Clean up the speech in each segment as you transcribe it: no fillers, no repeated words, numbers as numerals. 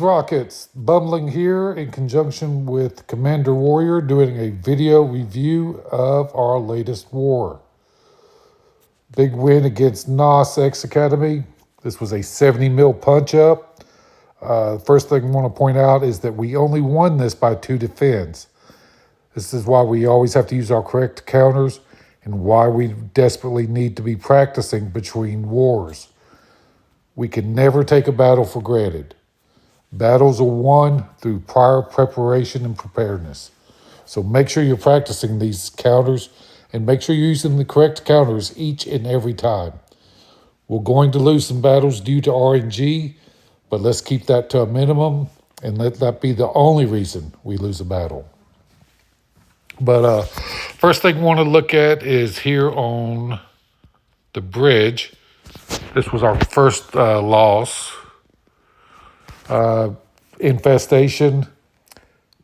Rockets, Bumbling here in conjunction with Commander Warrior doing a video review of our latest war. Big win against Naos X Academy. This was a 70 mil punch up. First thing I want to point out is that we only won this by 2 defense. This is why we always have to use our correct counters and why we desperately need to be practicing between wars. We can never take a battle for granted. Battles are won through prior preparation and preparedness. So make sure you're practicing these counters and make sure you're using the correct counters each and every time. We're going to lose some battles due to RNG, but let's keep that to a minimum and let that be the only reason we lose a battle. But first thing I want to look at is here on the bridge. This was our first loss. Infestation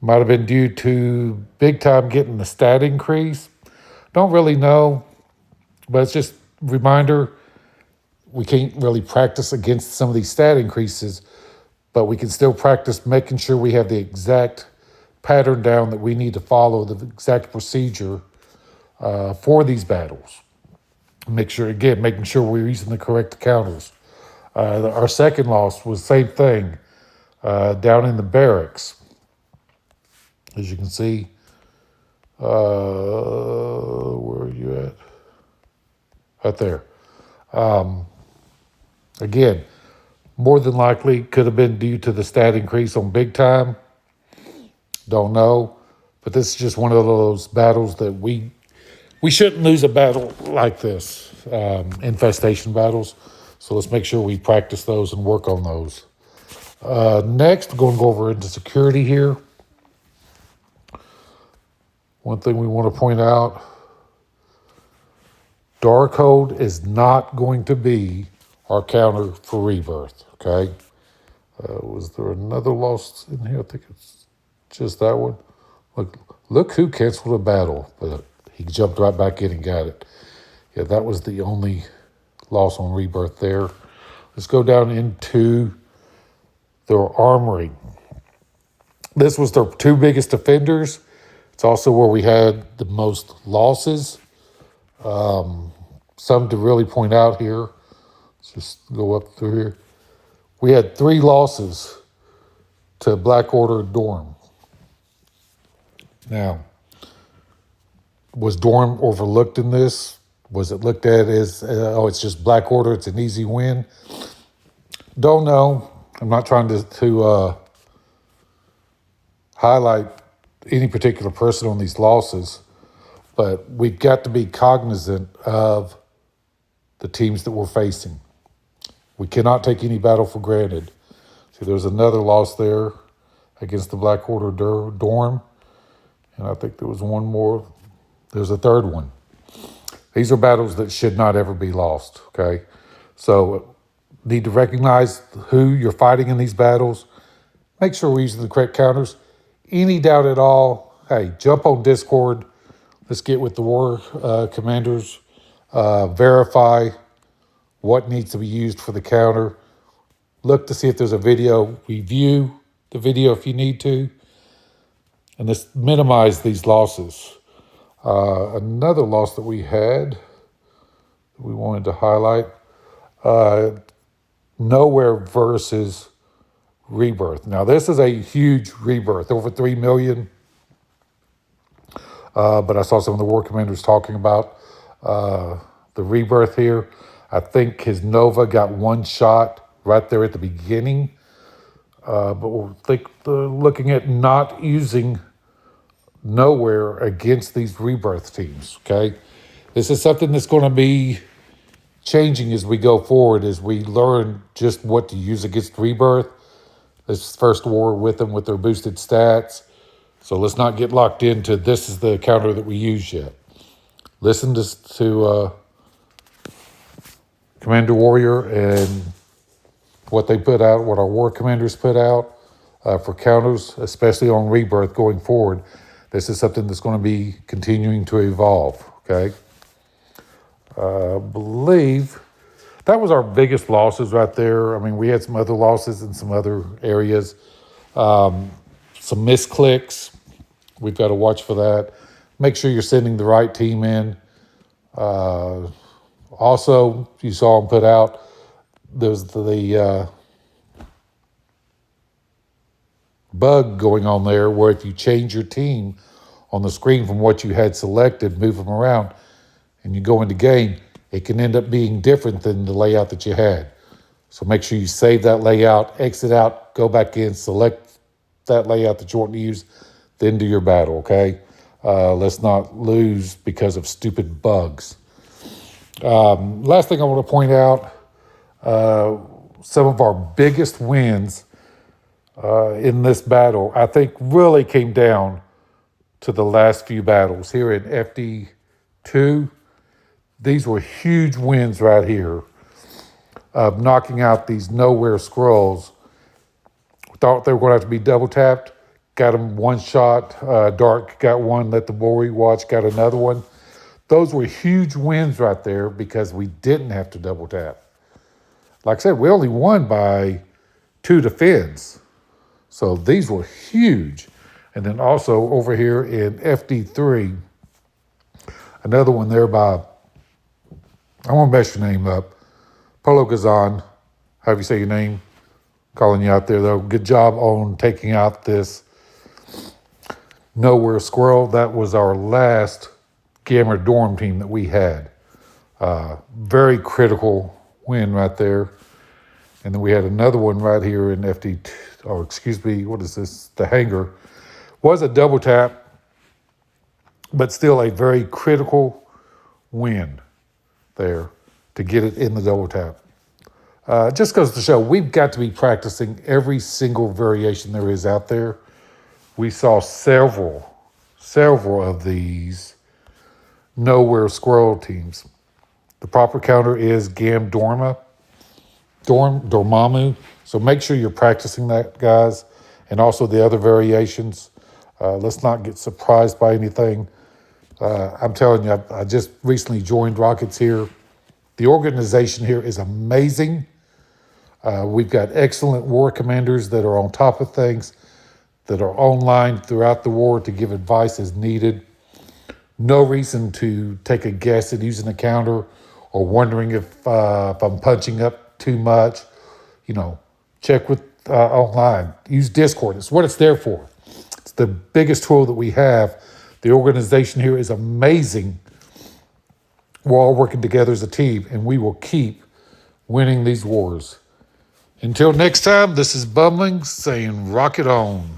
might have been due to big time getting the stat increase. Don't really know, but it's just a reminder we can't really practice against some of these stat increases, but we can still practice making sure we have the exact pattern down that we need to follow, the exact procedure for these battles. Making sure we're using the correct counters. Our second loss was the same thing. Down in the barracks, as you can see. Where are you at? Right there. Again, more than likely could have been due to the stat increase on big time. Don't know. But this is just one of those battles that we shouldn't lose a battle like this, infestation battles. So let's make sure we practice those and work on those. Next, we're going to go over into security here. One thing we want to point out, Darkhold is not going to be our counter for Rebirth, okay? Was there another loss in here? I think it's just that one. Look who canceled a battle, but he jumped right back in and got it. Yeah, that was the only loss on Rebirth there. Let's go down into their armory. This was their 2 biggest offenders. It's also where we had the most losses. Some to really point out here. Let's just go up through here. We had 3 losses to Black Order Dorm. Now, was Dorm overlooked in this? Was it looked at as, it's just Black Order, it's an easy win? Don't know. I'm not trying to highlight any particular person on these losses, but we've got to be cognizant of the teams that we're facing. We cannot take any battle for granted. See, there's another loss there against the Black Order Dorm, and I think there was one more. There's a third one. These are battles that should not ever be lost, okay? So need to recognize who you're fighting in these battles. Make sure we're using the correct counters. Any doubt at all, hey, jump on Discord. Let's get with the war commanders. Verify what needs to be used for the counter. Look to see if there's a video. Review the video if you need to. And let's minimize these losses. Another loss that we had that we wanted to highlight, Nowhere versus Rebirth. Now, this is a huge Rebirth, over 3 million. But I saw some of the war commanders talking about the Rebirth here. I think his Nova got 1 shot right there at the beginning. But we'll looking at not using Nowhere against these Rebirth teams, okay? This is something that's going to be changing as we go forward, as we learn just what to use against Rebirth. This first war with them with their boosted stats. So let's not get locked into this is the counter that we use yet. Listen to Commander Warrior and what they put out, what our war commanders put out for counters, especially on Rebirth going forward. This is something that's going to be continuing to evolve, okay? I believe That was our biggest losses right there. I mean, we had some other losses in some other areas. Some misclicks. We've got to watch for that. Make sure you're sending the right team in. Also, you saw them put out, there's the bug going on there where if you change your team on the screen from what you had selected, move them around, and you go into game, it can end up being different than the layout that you had. So make sure you save that layout, exit out, go back in, select that layout that you want to use, then do your battle, okay? Let's not lose because of stupid bugs. Last thing I want to point out, some of our biggest wins in this battle, I think really came down to the last few battles here in FD2. These were huge wins right here of knocking out these nowhere scrolls. Thought they were going to have to be double tapped. Got them one shot. Dark got one. Let the Boy watch got another one. Those were huge wins right there because we didn't have to double tap. Like I said, we only won by 2 defends. So these were huge. And then also over here in FD3, another one there by, I won't mess your name up, Polo Gazan, however you say your name, calling you out there though. Good job on taking out this nowhere squirrel. That was our last Gamma Dorm team that we had. Very critical win right there. And then we had another one right here in FD2, or excuse me, what is this? The Hanger. Was a double tap, but still a very critical win there to get it in the double tap. Just goes to show we've got to be practicing every single variation there is out there. We saw several of these nowhere squirrel teams. The proper counter is Gam Dormammu. So make sure you're practicing that, guys, and also the other variations. Let's not get surprised by anything. I'm telling you, I just recently joined Rockets here. The organization here is amazing. We've got excellent war commanders that are on top of things, that are online throughout the war to give advice as needed. No reason to take a guess at using a counter or wondering if I'm punching up too much. You know, check with online. Use Discord. It's what it's there for. It's the biggest tool that we have. The organization here is amazing. We're all working together as a team, and we will keep winning these wars. Until next time, this is Bumbling saying rock it on.